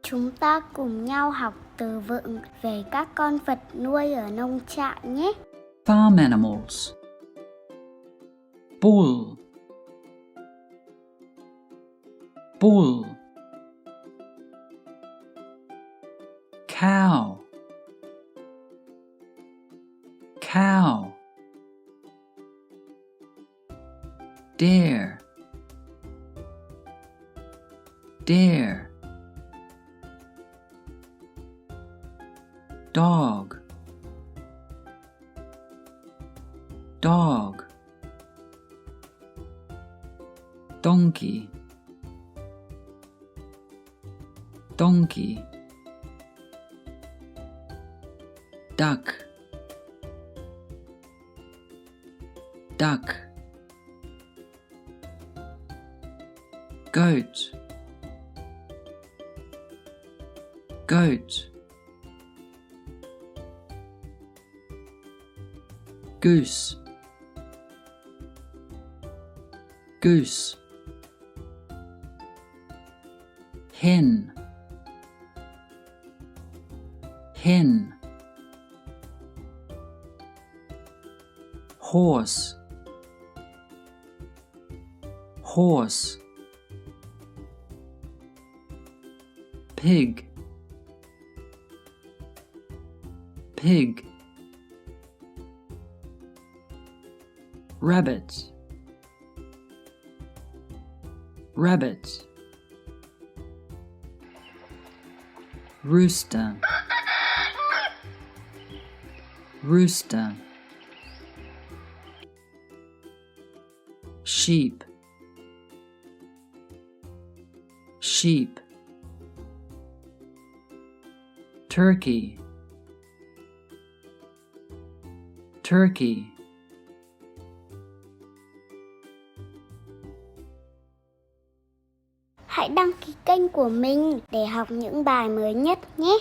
chúng ta cùng nhau học từ vựng về các con vật nuôi ở nông trại nhé. Farm animals. Bull, bull. Cow, cow. Deer, deer. Dog, dog. Donkey, donkey. Duck, duck. Goat, goat. Goose, goose. Hen, hen. Horse, horse. Pig, pig. Rabbit, rabbit. Rooster, rooster. Sheep, sheep. Turkey, turkey. Hãy đăng ký kênh của mình để học những bài mới nhất nhé.